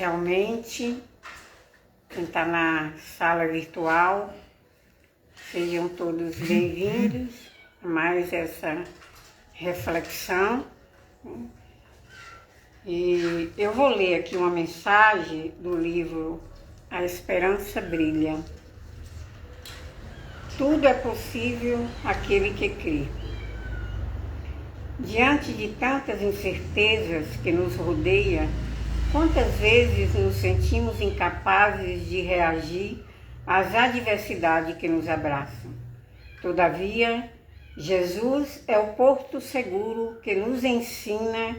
Realmente, quem está na sala virtual, sejam todos bem-vindos a mais essa reflexão. E eu vou ler aqui uma mensagem do livro A Esperança Brilha. Tudo é possível àquele que crê. Diante de tantas incertezas que nos rodeiam, quantas vezes nos sentimos incapazes de reagir às adversidades que nos abraçam? Todavia, Jesus é o porto seguro que nos ensina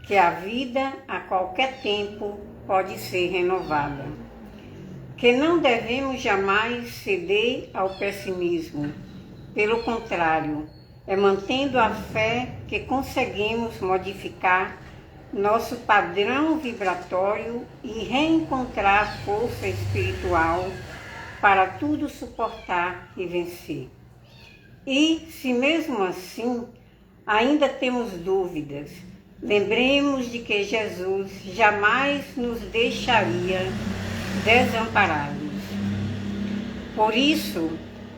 que a vida a qualquer tempo pode ser renovada. Que não devemos jamais ceder ao pessimismo. Pelo contrário, é mantendo a fé que conseguimos modificar nosso padrão vibratório e reencontrar força espiritual para tudo suportar e vencer. E, se mesmo assim ainda temos dúvidas, lembremos de que Jesus jamais nos deixaria desamparados. Por isso,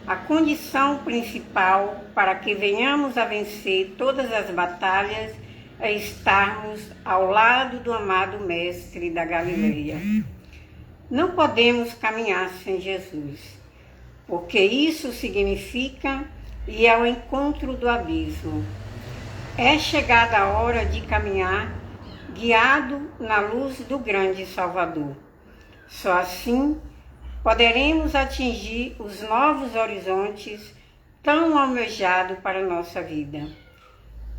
a condição principal para que venhamos a vencer todas as batalhas é estarmos ao lado do amado Mestre da Galileia. Não podemos caminhar sem Jesus, porque isso significa ir ao encontro do abismo. É chegada a hora de caminhar guiado na luz do grande Salvador. Só assim poderemos atingir os novos horizontes tão almejados para a nossa vida.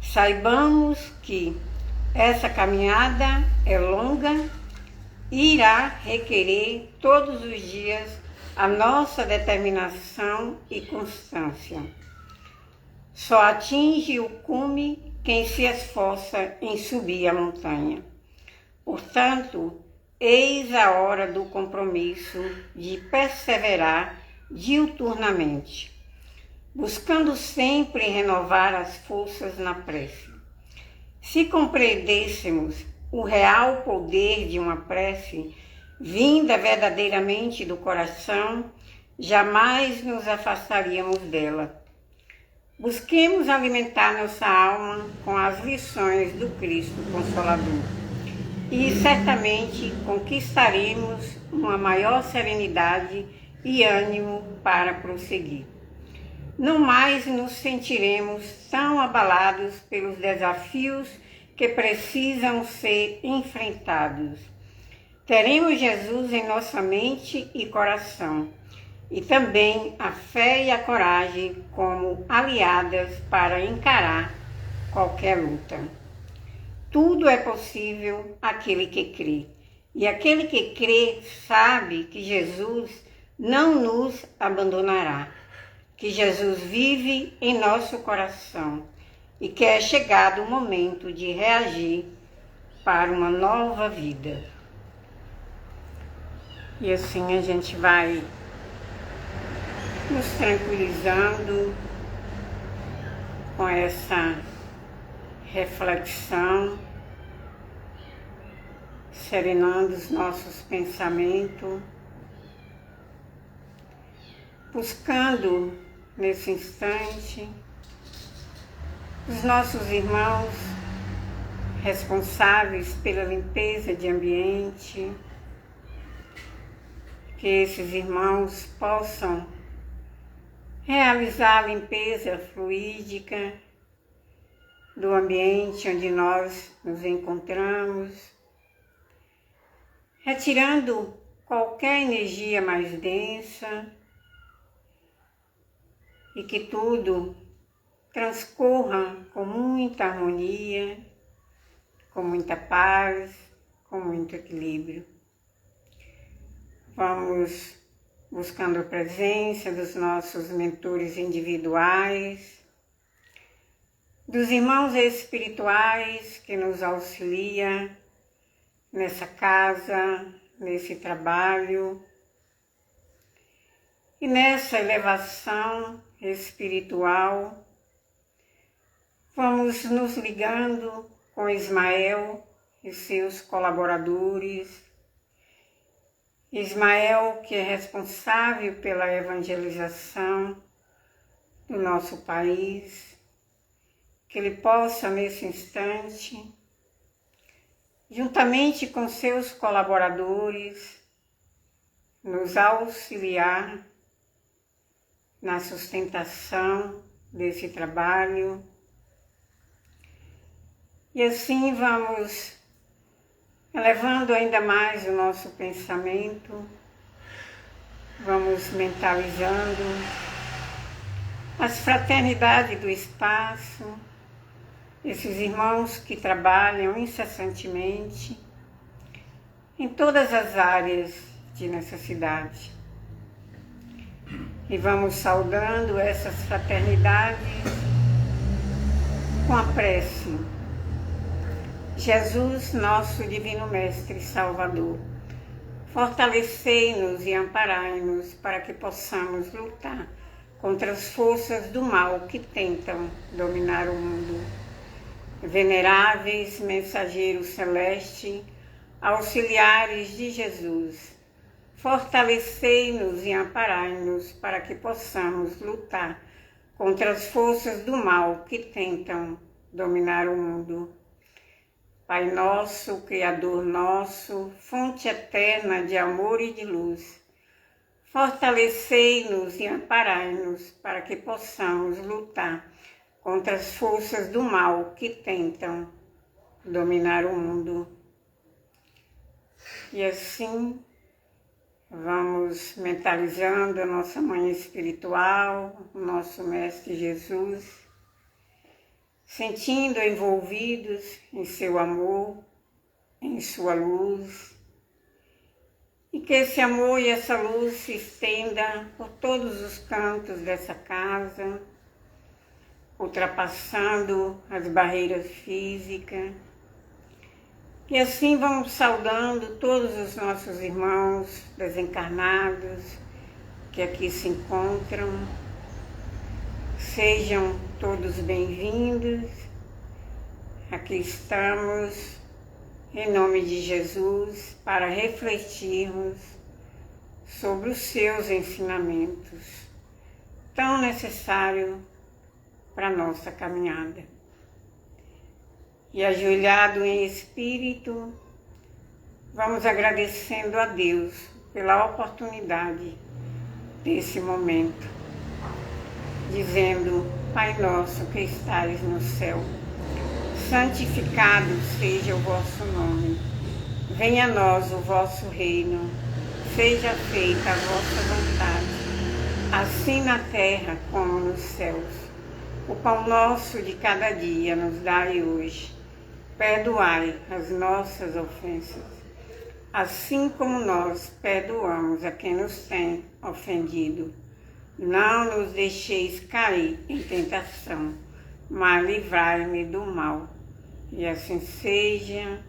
Saibamos que essa caminhada é longa e irá requerer todos os dias a nossa determinação e constância. Só atinge o cume quem se esforça em subir a montanha. Portanto, eis a hora do compromisso de perseverar diuturnamente, buscando sempre renovar as forças na prece. Se compreendêssemos o real poder de uma prece, vinda verdadeiramente do coração, jamais nos afastaríamos dela. Busquemos alimentar nossa alma com as lições do Cristo Consolador e certamente conquistaremos uma maior serenidade e ânimo para prosseguir. Não mais nos sentiremos tão abalados pelos desafios que precisam ser enfrentados. Teremos Jesus em nossa mente e coração, e também a fé e a coragem como aliadas para encarar qualquer luta. Tudo é possível àquele que crê, e aquele que crê sabe que Jesus não nos abandonará, que Jesus vive em nosso coração e que é chegado o momento de reagir para uma nova vida. E assim a gente vai nos tranquilizando com essa reflexão, serenando os nossos pensamentos, buscando nesse instante os nossos irmãos responsáveis pela limpeza de ambiente, que esses irmãos possam realizar a limpeza fluídica do ambiente onde nós nos encontramos, retirando qualquer energia mais densa e que tudo transcorra com muita harmonia, com muita paz, com muito equilíbrio. Vamos buscando a presença dos nossos mentores individuais, dos irmãos espirituais que nos auxiliam nessa casa, nesse trabalho e nessa elevação espiritual. Vamos nos ligando com Ismael e seus colaboradores, Ismael, que é responsável pela evangelização do nosso país, que ele possa, nesse instante, juntamente com seus colaboradores, nos auxiliar na sustentação desse trabalho. E assim vamos elevando ainda mais o nosso pensamento, vamos mentalizando as fraternidades do espaço, esses irmãos que trabalham incessantemente em todas as áreas de necessidade. E vamos saudando essas fraternidades com a prece. Jesus, nosso Divino Mestre Salvador, fortalecei-nos e amparai-nos para que possamos lutar contra as forças do mal que tentam dominar o mundo. Veneráveis mensageiros celestes, auxiliares de Jesus, fortalecei-nos e amparai-nos para que possamos lutar contra as forças do mal que tentam dominar o mundo. Pai nosso, Criador nosso, fonte eterna de amor e de luz, fortalecei-nos e amparai-nos para que possamos lutar contra as forças do mal que tentam dominar o mundo. E assim vamos mentalizando a nossa Mãe Espiritual, o nosso Mestre Jesus, sentindo envolvidos em seu amor, em sua luz, e que esse amor e essa luz se estenda por todos os cantos dessa casa, ultrapassando as barreiras físicas. E assim vamos saudando todos os nossos irmãos desencarnados que aqui se encontram. Sejam todos bem-vindos. Aqui estamos, em nome de Jesus, para refletirmos sobre os seus ensinamentos, tão necessários para a nossa caminhada. E ajoelhado em espírito, vamos agradecendo a Deus pela oportunidade desse momento, dizendo: Pai nosso que estais no céu, santificado seja o vosso nome. Venha a nós o vosso reino, seja feita a vossa vontade, assim na terra como nos céus. O pão nosso de cada dia nos dai hoje. Perdoai as nossas ofensas, assim como nós perdoamos a quem nos tem ofendido. Não nos deixeis cair em tentação, mas livrai-me do mal. E assim seja,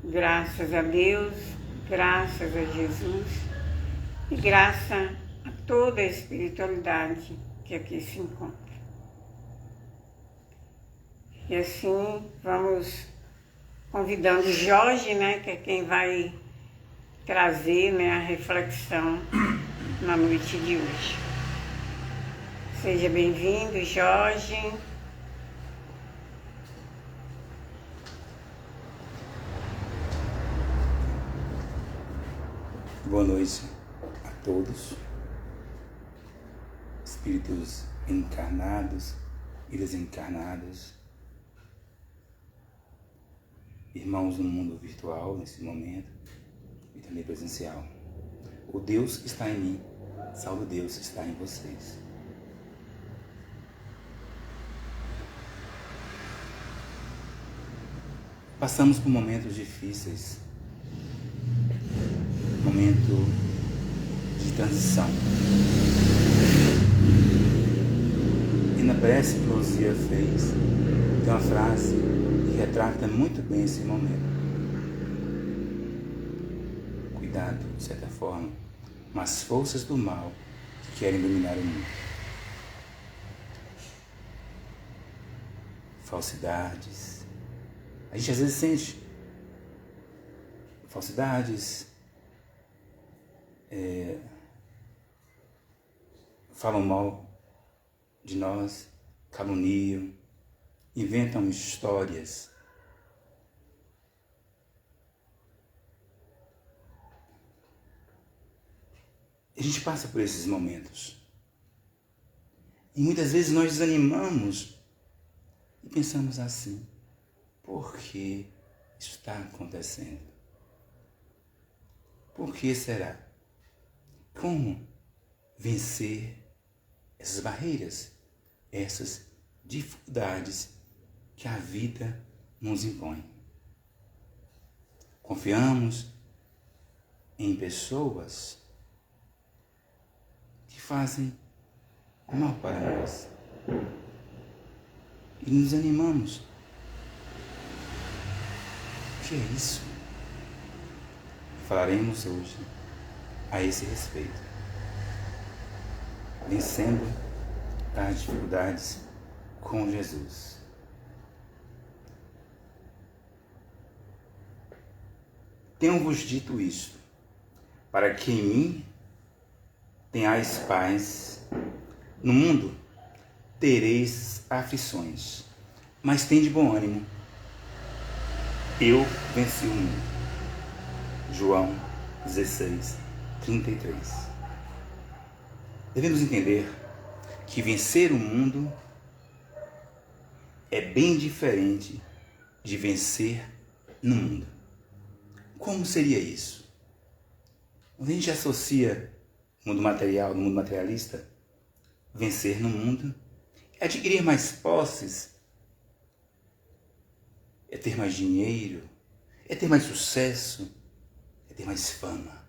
graças a Deus, graças a Jesus e graças a toda a espiritualidade que aqui se encontra. E assim vamos convidando Jorge, que é quem vai trazer, a reflexão na noite de hoje. Seja bem-vindo, Jorge. Boa noite a todos, espíritos encarnados e desencarnados, irmãos no mundo virtual nesse momento e também presencial. O Deus que está em mim, salve Deus que está em vocês. Passamos por momentos difíceis, momento de transição. E na prece que Luzia fez, tem uma frase que retrata muito bem esse momento. Cuidado, de certa forma, com as forças do mal que querem dominar o mundo. Falsidades. A gente às vezes sente falsidades, falam mal de nós, caluniam, inventam histórias. A gente passa por esses momentos. E muitas vezes nós desanimamos e pensamos assim: por que isso está acontecendo? Por que será? Como vencer essas barreiras, essas dificuldades que a vida nos impõe? Confiamos em pessoas que fazem mal para nós e nos animamos. O que é isso? Falaremos hoje a esse respeito, vencendo as dificuldades com Jesus. Tenho-vos dito isto, para que em mim tenhais paz. No mundo tereis aflições, mas tende bom ânimo. Eu venci o mundo. João 16, 33. Devemos entender que vencer o mundo é bem diferente de vencer no mundo. Como seria isso? Quando a gente associa o mundo material, no mundo materialista, vencer no mundo é adquirir mais posses, é ter mais dinheiro, é ter mais sucesso, é ter mais fama.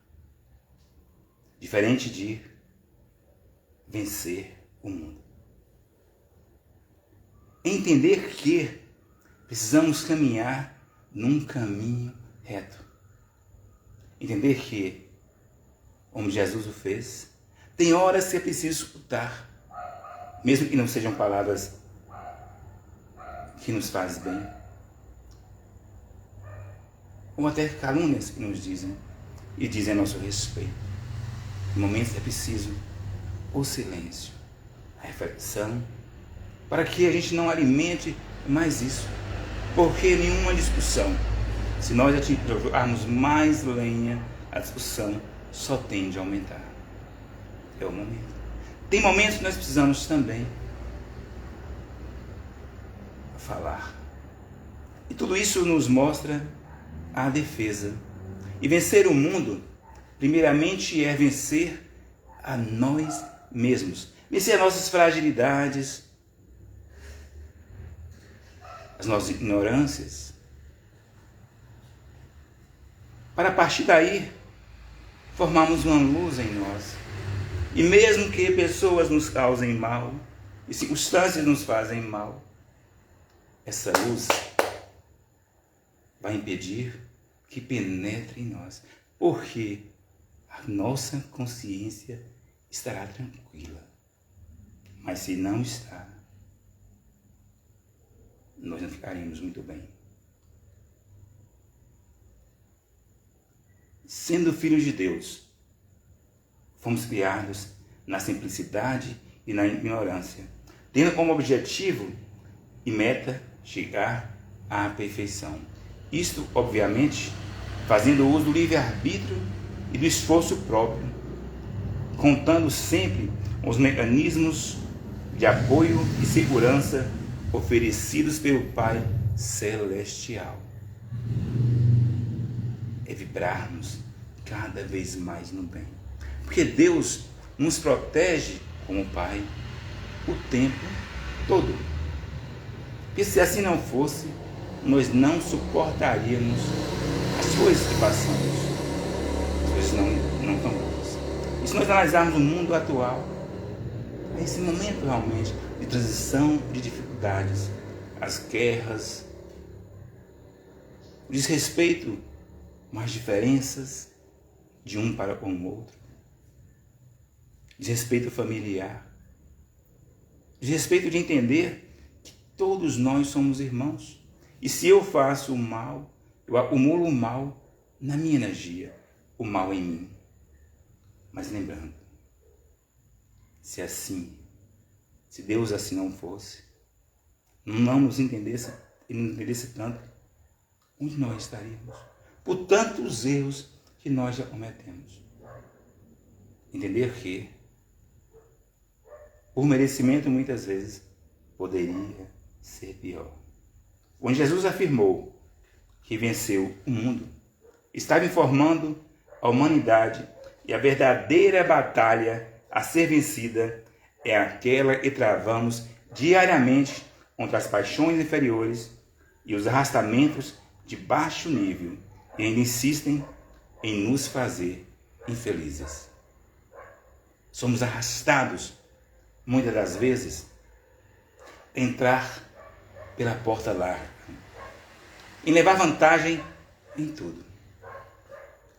Diferente de vencer o mundo. Entender que precisamos caminhar num caminho reto. Entender que, como Jesus o fez, tem horas que é preciso escutar, mesmo que não sejam palavras que nos fazem bem, ou até calúnias que nos dizem e dizem a nosso respeito. Em momentos é preciso o silêncio, a reflexão, para que a gente não alimente mais isso, porque nenhuma discussão, se nós jogarmos mais lenha, a discussão só tende a aumentar. É o momento. Tem momentos que nós precisamos também falar. E tudo isso nos mostra a defesa. E vencer o mundo, primeiramente, é vencer a nós mesmos. Vencer as nossas fragilidades, as nossas ignorâncias. Para a partir daí, formarmos uma luz em nós. E mesmo que pessoas nos causem mal, e circunstâncias nos fazem mal, essa luz vai impedir que penetre em nós, porque a nossa consciência estará tranquila. Mas se não está, nós não ficaremos muito bem. Sendo filhos de Deus, fomos criados na simplicidade e na ignorância, tendo como objetivo e meta chegar à perfeição. Isto, obviamente, fazendo uso do livre-arbítrio e do esforço próprio, contando sempre com os mecanismos de apoio e segurança oferecidos pelo Pai Celestial. É vibrarmos cada vez mais no bem. Porque Deus nos protege como Pai o tempo todo. Porque se assim não fosse, nós não suportaríamos as coisas que passamos. As coisas não tão boas. E se nós analisarmos o mundo atual, é esse momento realmente de transição, de dificuldades, as guerras, o desrespeito, as diferenças de um para com o outro, desrespeito familiar, desrespeito de entender que todos nós somos irmãos. E se eu faço o mal, eu acumulo o mal na minha energia, o mal em mim. Mas lembrando, se Deus assim não fosse, não nos entendesse e não entendesse tanto, onde nós estaríamos? Por tantos erros que nós já cometemos. Entender que o merecimento muitas vezes poderia ser pior. Quando Jesus afirmou que venceu o mundo, estava informando a humanidade e a verdadeira batalha a ser vencida é aquela que travamos diariamente contra as paixões inferiores e os arrastamentos de baixo nível e ainda insistem em nos fazer infelizes. Somos arrastados, muitas das vezes, a entrar pela porta larga, em levar vantagem em tudo.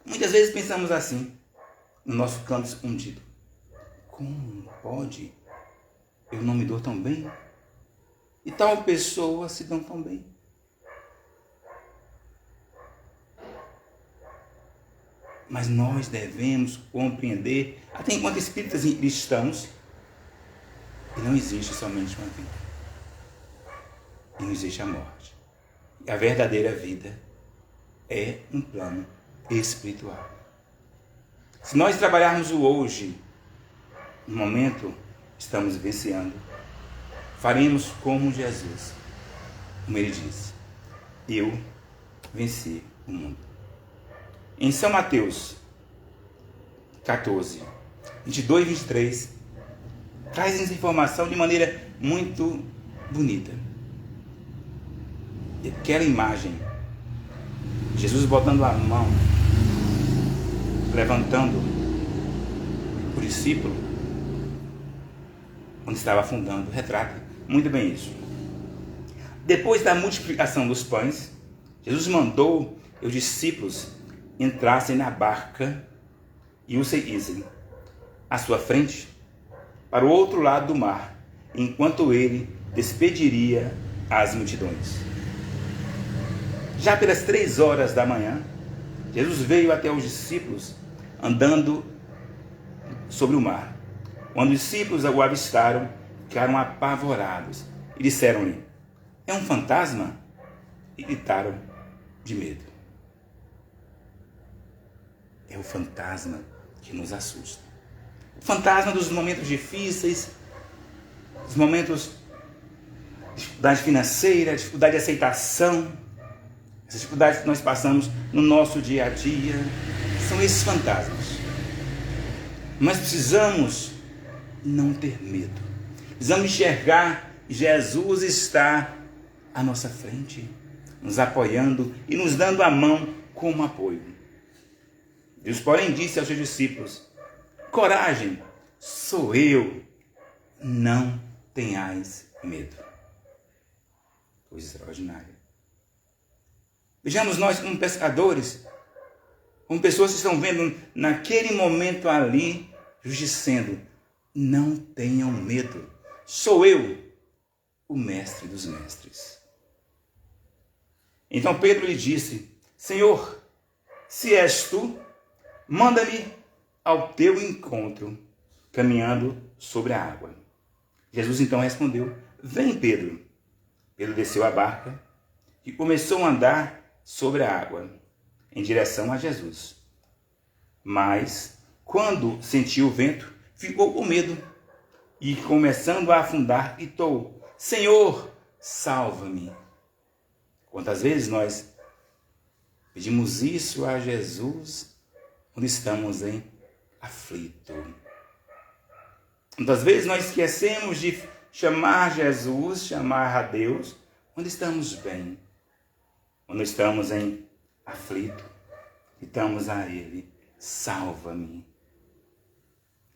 Muitas vezes pensamos assim, no nosso canto escondido. Como pode? Eu não me dou tão bem? E tal pessoa se dão tão bem? Mas nós devemos compreender, até enquanto espíritas cristãos, que não existe somente uma vida. E não existe a morte. E a verdadeira vida é um plano espiritual. Se nós trabalharmos o hoje, no momento estamos vivenciando, faremos como Jesus, como ele disse: eu venci o mundo. Em São Mateus 14, 22 e 23, traz essa informação de maneira muito bonita. E aquela imagem, Jesus botando a mão, levantando o discípulo, quando estava afundando, retrata muito bem isso. Depois da multiplicação dos pães, Jesus mandou os discípulos entrassem na barca e o seguissem à sua frente para o outro lado do mar, enquanto ele despediria as multidões. Já pelas 3 horas da manhã, Jesus veio até os discípulos andando sobre o mar. Quando os discípulos o avistaram, ficaram apavorados e disseram-lhe: é um fantasma? E gritaram de medo. É o fantasma que nos assusta. O fantasma dos momentos difíceis, dos momentos de dificuldade financeira, dificuldade de aceitação, essas dificuldades que nós passamos no nosso dia a dia, são esses fantasmas. Nós precisamos não ter medo. Precisamos enxergar que Jesus está à nossa frente, nos apoiando e nos dando a mão como apoio. Deus, porém, disse aos seus discípulos: coragem, sou eu, não tenhais medo. Coisa extraordinária. Vejamos nós como pescadores, como pessoas que estão vendo naquele momento ali, Jesus dizendo: não tenham medo, sou eu, o mestre dos mestres. Então Pedro lhe disse: Senhor, se és tu, manda-me ao teu encontro, caminhando sobre a água. Jesus então respondeu: vem, Pedro. Pedro desceu a barca e começou a andar sobre a água, em direção a Jesus. Mas, quando sentiu o vento, ficou com medo e, começando a afundar, gritou: Senhor, salva-me. Quantas vezes nós pedimos isso a Jesus quando estamos em aflito? Quantas vezes nós esquecemos de chamar Jesus, chamar a Deus, quando estamos bem, quando estamos em aflito, gritamos a Ele: salva-me.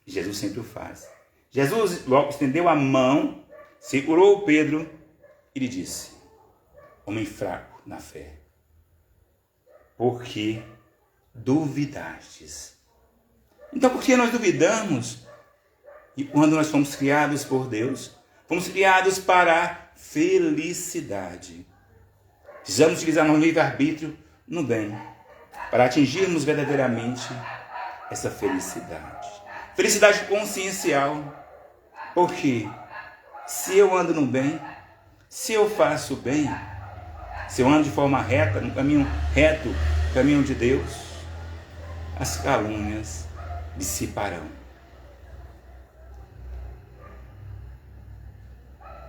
Jesus sempre o faz. Jesus logo estendeu a mão, segurou Pedro e lhe disse: homem fraco na fé, por que duvidastes? Então, por que nós duvidamos? E quando nós fomos criados por Deus, fomos criados para a felicidade. Precisamos utilizar nosso livre-arbítrio no bem, para atingirmos verdadeiramente essa felicidade. Felicidade consciencial. Porque se eu ando no bem, se eu faço bem, se eu ando de forma reta, no caminho reto, caminho de Deus, as calúnias dissiparão.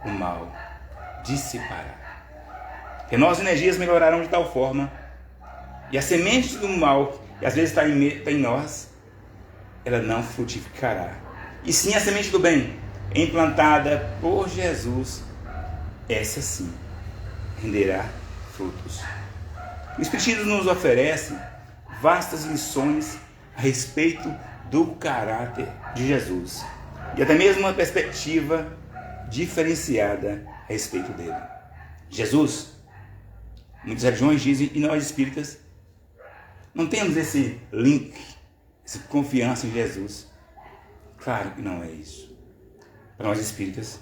O mal dissipará. Renós energias melhorarão de tal forma, e a semente do mal, que às vezes está em nós, ela não frutificará. E sim a semente do bem, implantada por Jesus, essa sim renderá frutos. O Espiritismo nos oferece vastas lições a respeito do caráter de Jesus e até mesmo uma perspectiva diferenciada a respeito dele. Jesus, muitas religiões dizem, e nós espíritas não temos esse link, essa confiança em Jesus. Claro que não é isso. Para nós espíritas,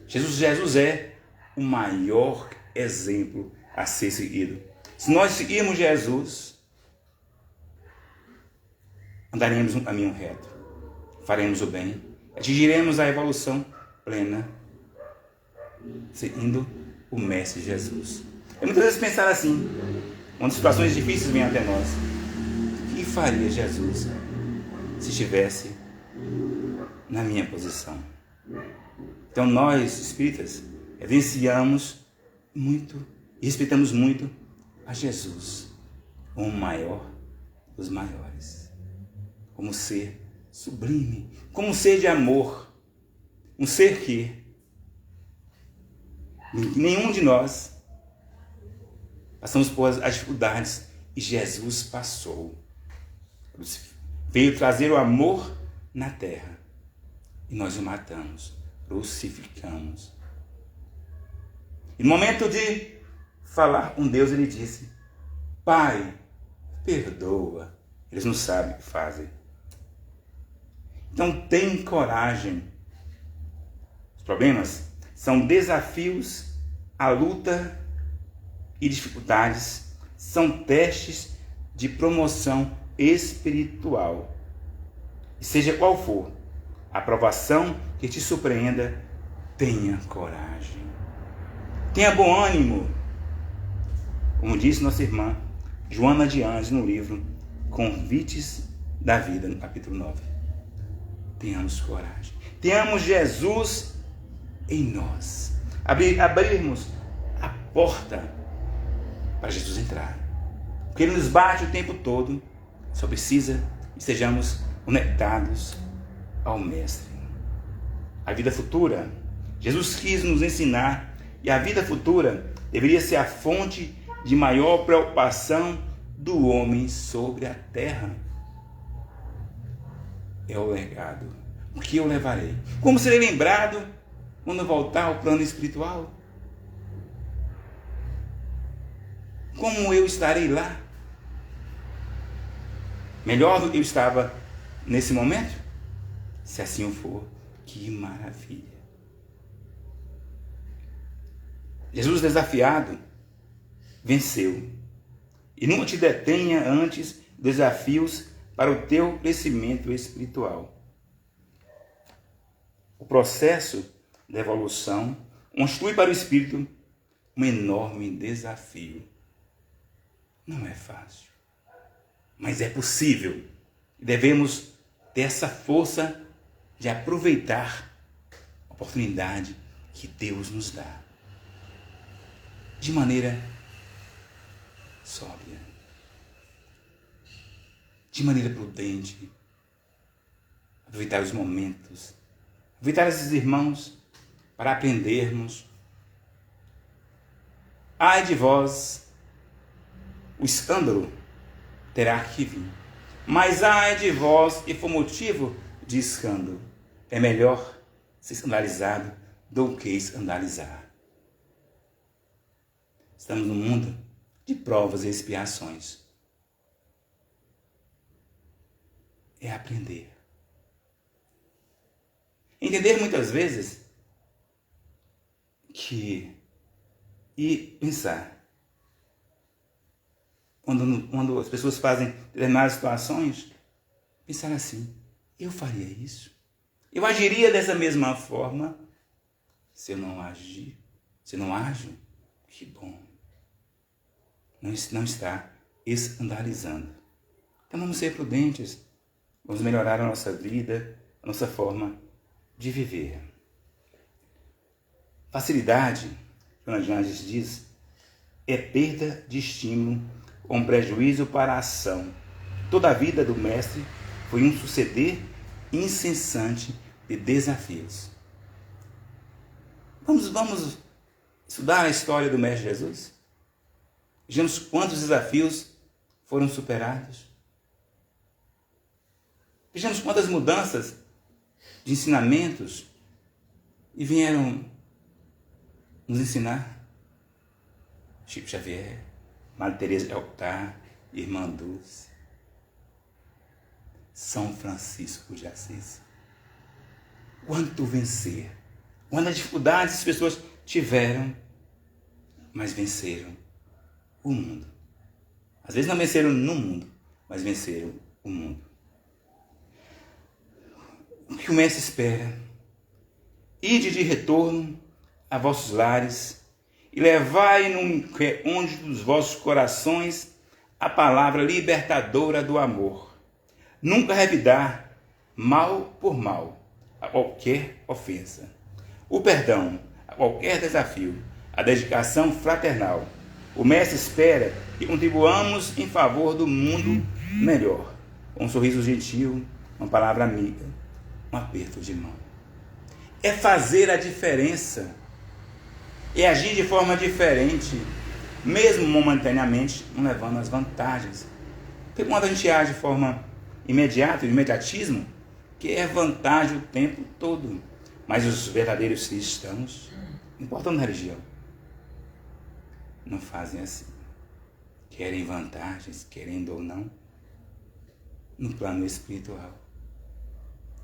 Jesus é o maior exemplo a ser seguido. Se nós seguirmos Jesus, andaremos um caminho reto, faremos o bem, atingiremos a evolução plena, seguindo o Mestre Jesus. Eu muitas vezes pensar assim, quando situações difíceis vêm até nós, o que faria Jesus se estivesse na minha posição? Então nós, espíritas, evidenciamos muito e respeitamos muito a Jesus, o maior dos maiores, como ser sublime, como um ser de amor, um ser que nenhum de nós passamos por as dificuldades e Jesus passou. Veio trazer o amor na terra e nós o matamos, crucificamos. E no momento de falar com Deus, ele disse: Pai, perdoa, eles não sabem o que fazem. Então tem coragem. Os problemas são desafios, a luta e dificuldades são testes de promoção espiritual. E seja qual for a provação que te surpreenda, tenha coragem. Tenha bom ânimo. Como disse nossa irmã Joana de Anjos no livro Convites da Vida, no capítulo 9. Tenhamos coragem. Tenhamos Jesus em nós. Abrirmos a porta para Jesus entrar. Porque Ele nos bate o tempo todo. Só precisa que sejamos conectados ao Mestre. A vida futura, Jesus quis nos ensinar, e a vida futura deveria ser a fonte de maior preocupação do homem sobre a terra. É o legado. O que eu levarei? Como serei lembrado quando eu voltar ao plano espiritual? Como eu estarei lá? Melhor do que eu estava nesse momento? Se assim for, que maravilha. Jesus desafiado venceu. E não te detenha antes desafios para o teu crescimento espiritual. O processo da evolução constitui para o espírito um enorme desafio. Não é fácil, mas é possível. Devemos ter essa força de aproveitar a oportunidade que Deus nos dá de maneira sóbria, de maneira prudente, aproveitar os momentos, aproveitar esses irmãos para aprendermos. Ai de vós, o escândalo terá que vir, mas ai de vós que for motivo de escândalo. É melhor ser escandalizado do que escandalizar. Estamos num mundo de provas e expiações. É aprender. Entender muitas vezes e pensar. Quando as pessoas fazem determinadas situações, pensar assim: eu faria isso? Eu agiria dessa mesma forma? Se eu não agir, se eu não ajo, que bom. Não está escandalizando. Então vamos ser prudentes. Vamos melhorar a nossa vida, a nossa forma de viver. Facilidade, Joana de Anjos diz, é perda de estímulo com prejuízo para a ação. Toda a vida do mestre foi um suceder incessante de desafios. Vamos estudar a história do Mestre Jesus? Vejamos quantos desafios foram superados. Vejamos quantas mudanças de ensinamentos e vieram nos ensinar. Chico Xavier, Madre Teresa de Calcutá, Irmã Dulce, São Francisco de Assis. Quanto vencer, quantas dificuldades as pessoas tiveram, mas venceram o mundo. Às vezes não venceram no mundo, mas venceram o mundo. O que o Mestre espera? Ide de retorno a vossos lares e levai no onde dos vossos corações a palavra libertadora do amor. Nunca revidar mal por mal a qualquer ofensa. O perdão a qualquer desafio, a dedicação fraternal. O Mestre espera que contribuamos em favor do mundo melhor, com um sorriso gentil, uma palavra amiga, um aperto de mão. É fazer a diferença, é agir de forma diferente, mesmo momentaneamente, não levando as vantagens. Porque quando a gente age de forma imediata, o imediatismo, que é vantagem o tempo todo. Mas os verdadeiros cristãos, não importa na religião, não fazem assim. Querem vantagens, querendo ou não, no plano espiritual.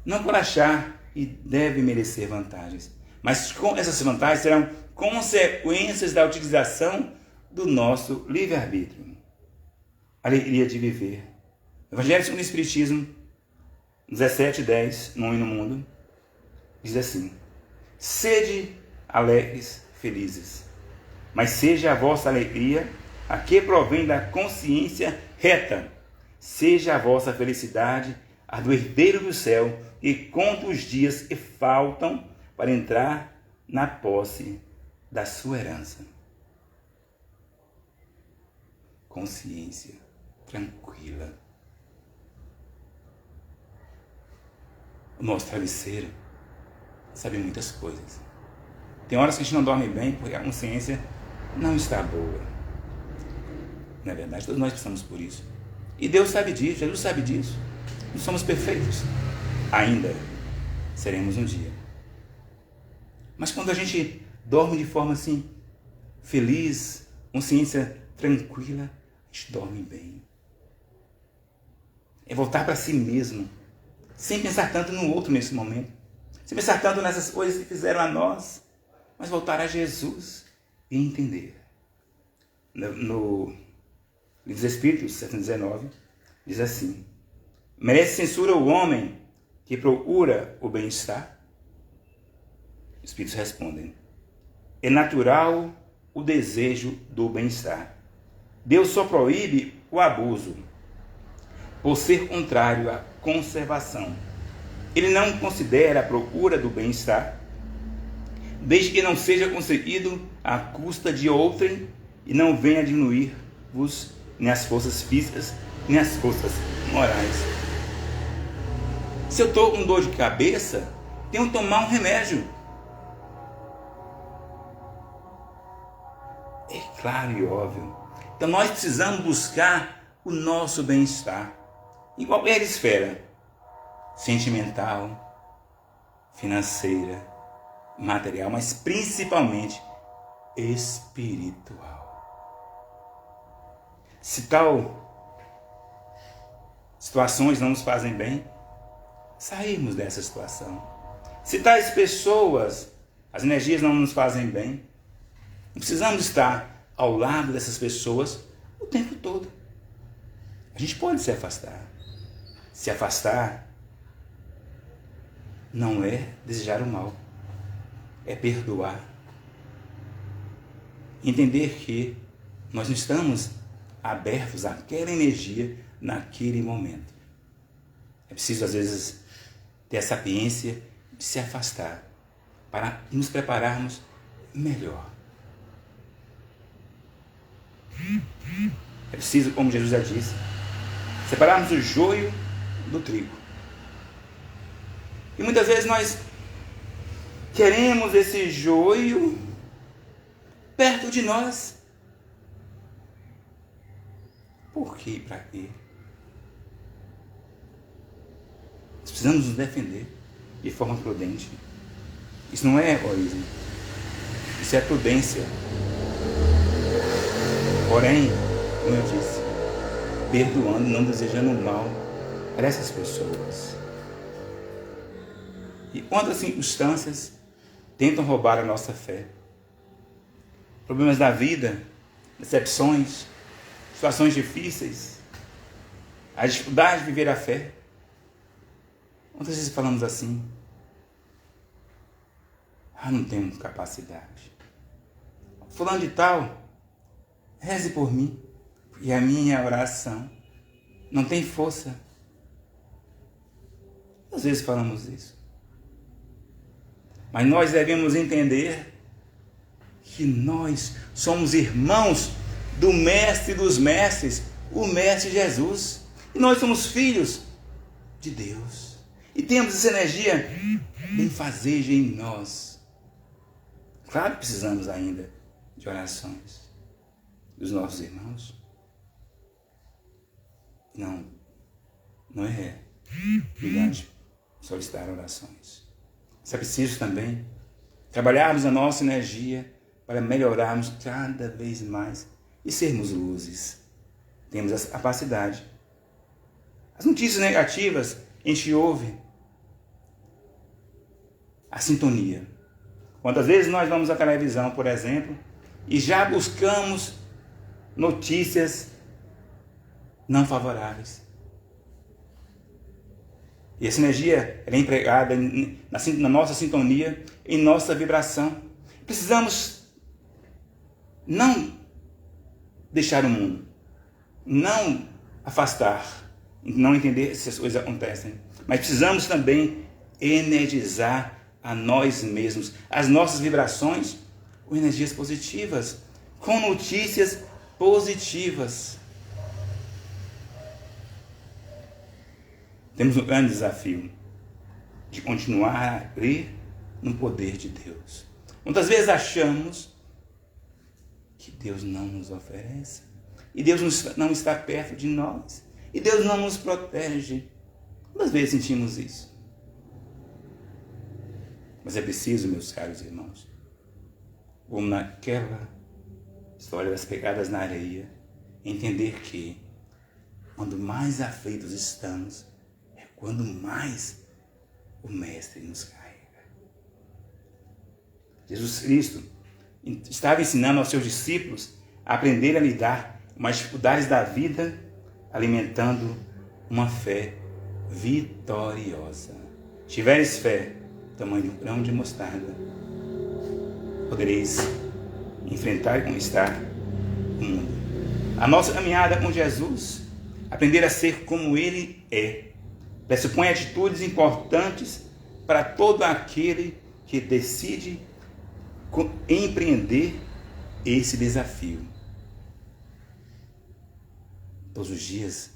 Não por achar e deve merecer vantagens, mas com essas vantagens serão consequências da utilização do nosso livre-arbítrio. Alegria de viver. Evangelho segundo o Espiritismo, 17:10, no Homem no Mundo, diz assim: sede alegres, felizes, mas seja a vossa alegria a que provém da consciência reta, seja a vossa felicidade a do herdeiro do céu, e conta os dias que faltam para entrar na posse da sua herança. Consciência tranquila. O nosso travesseiro sabe muitas coisas. Tem horas que a gente não dorme bem porque a consciência não está boa. Na verdade, todos nós passamos por isso. E Deus sabe disso, Jesus sabe disso. Não somos perfeitos. Ainda seremos um dia. Mas quando a gente dorme de forma assim, feliz, consciência tranquila, a gente dorme bem. É voltar para si mesmo, sem pensar tanto no outro nesse momento, sem pensar tanto nessas coisas que fizeram a nós, mas voltar a Jesus e entender. No Livro dos Espíritos, 719, diz assim: merece censura o homem que procura o bem-estar? Os Espíritos respondem: é natural o desejo do bem-estar. Deus só proíbe o abuso, por ser contrário à conservação. Ele não considera a procura do bem-estar, desde que não seja conseguido à custa de outrem e não venha diminuir-vos nem as forças físicas, nem as forças morais. Se eu estou com dor de cabeça, tenho que tomar um remédio. É claro e óbvio. Então nós precisamos buscar o nosso bem-estar em qualquer esfera, sentimental, financeira, material, mas principalmente espiritual. Se tal situações não nos fazem bem, sairmos dessa situação. Se tais pessoas, as energias não nos fazem bem, não precisamos estar ao lado dessas pessoas o tempo todo. A gente pode se afastar. Se afastar não é desejar o mal, é perdoar. Entender que nós não estamos abertos àquela energia naquele momento. É preciso, às vezes, ter a sapiência de se afastar para nos prepararmos melhor. É preciso, como Jesus já disse, separarmos o joio do trigo. E muitas vezes nós queremos esse joio perto de nós. Por quê e para quê? Nós precisamos nos defender de forma prudente. Isso não é egoísmo. Isso é prudência. Porém, como eu disse, perdoando, não desejando o mal para essas pessoas. E quantas circunstâncias tentam roubar a nossa fé? Problemas da vida, decepções, situações difíceis, a dificuldade de viver a fé. Quantas vezes falamos assim? Não tenho capacidade. Fulano de tal, reze por mim. E a minha oração não tem força. Às vezes falamos isso. Mas nós devemos entender que nós somos irmãos do Mestre dos Mestres, o Mestre Jesus. E nós somos filhos de Deus. E temos essa energia benfazeja em nós. Claro que precisamos ainda de orações dos nossos irmãos. Não é brilhante solicitar orações. Mas é preciso também trabalharmos a nossa energia para melhorarmos cada vez mais e sermos luzes. Temos essa capacidade. As notícias negativas, a gente ouve a sintonia. Quantas vezes nós vamos à televisão, por exemplo, e já buscamos notícias não favoráveis. E essa energia é empregada na nossa sintonia, em nossa vibração. Precisamos não deixar o mundo, não afastar, não entender se as coisas acontecem, mas precisamos também energizar a nós mesmos, as nossas vibrações com energias positivas, com notícias positivas. Temos um grande desafio de continuar a crer no poder de Deus. Muitas vezes achamos que Deus não nos oferece, e Deus não está perto de nós, e Deus não nos protege. Muitas vezes sentimos isso. Mas é preciso, meus caros irmãos, como naquela história das pegadas na areia, entender que quando mais aflitos estamos, é quando mais o Mestre nos carrega. Jesus Cristo estava ensinando aos seus discípulos a aprender a lidar com as dificuldades da vida, alimentando uma fé vitoriosa. Se tiveres fé, tamanho de um grão de mostarda, podereis enfrentar e conquistar o mundo. A nossa caminhada com Jesus, aprender a ser como Ele é, pressupõe atitudes importantes para todo aquele que decide empreender esse desafio. Todos os dias,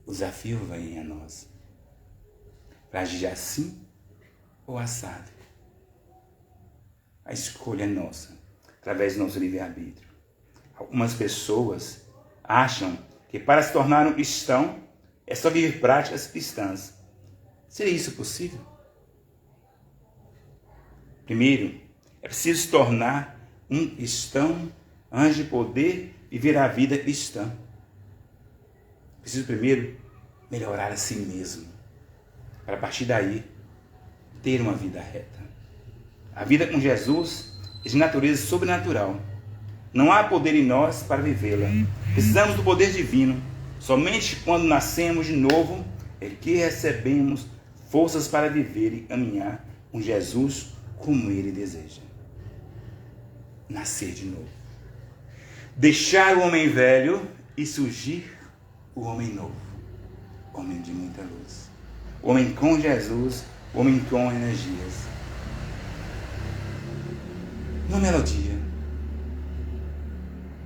o desafio vem a nós, para agir assim ou assado. A escolha é nossa, através do nosso livre-arbítrio. Algumas pessoas acham que para se tornar um cristão é só viver práticas cristãs. Seria isso possível? Primeiro, é preciso se tornar um cristão antes de poder viver a vida cristã. Preciso primeiro melhorar a si mesmo, para a partir daí ter uma vida reta. A vida com Jesus é de natureza sobrenatural. Não há poder em nós para vivê-la. Precisamos do poder divino. Somente quando nascemos de novo é que recebemos forças para viver e caminhar com Jesus como Ele deseja. Nascer de novo. Deixar o homem velho e surgir o homem novo. Homem de muita luz. Homem com Jesus, homem com energias. Uma melodia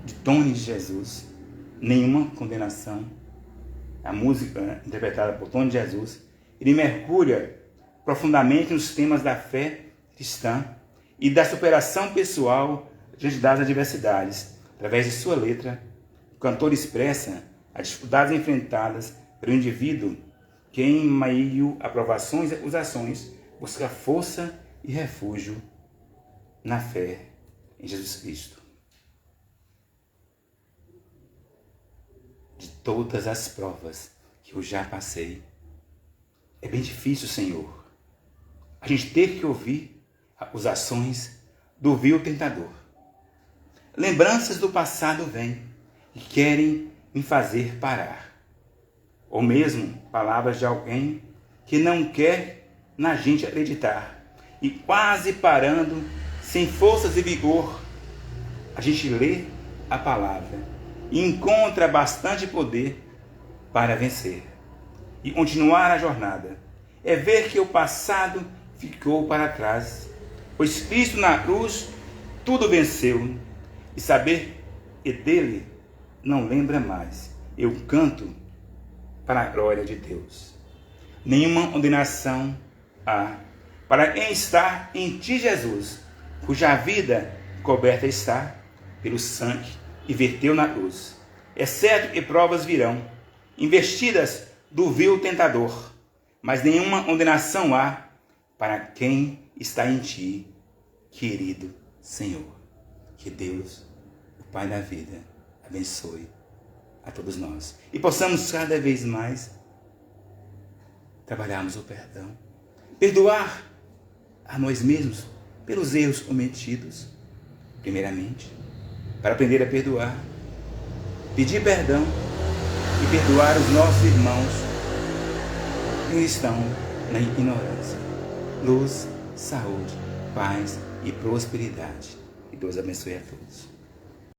de Tony de Jesus, nenhuma condenação. A música interpretada por Tony de Jesus, ele mergulha profundamente nos temas da fé cristã e da superação pessoal diante das adversidades. Através de sua letra, o cantor expressa as dificuldades enfrentadas pelo indivíduo que, em meio a provações e acusações, busca força e refúgio na fé em Jesus Cristo. De todas as provas que eu já passei, é bem difícil, Senhor, a gente ter que ouvir acusações do vil tentador. Lembranças do passado vêm e querem me fazer parar. Ou mesmo palavras de alguém que não quer na gente acreditar. E quase parando, sem forças e vigor, a gente lê a palavra e encontra bastante poder para vencer e continuar a jornada. É ver que o passado ficou para trás, pois Cristo na cruz tudo venceu, e saber que dele não lembra mais. Eu canto para a glória de Deus. Nenhuma condenação há para quem está em ti, Jesus, cuja vida coberta está pelo sangue que verteu na cruz. É certo que provas virão, investidas do vil tentador, mas nenhuma condenação há para quem está em ti, querido Senhor. Que Deus, o Pai da vida, abençoe a todos nós e possamos cada vez mais trabalharmos o perdão, perdoar a nós mesmos pelos erros cometidos, primeiramente, para aprender a perdoar, pedir perdão e perdoar os nossos irmãos que estão na ignorância. Luz, saúde, paz e prosperidade. Que Deus abençoe a todos.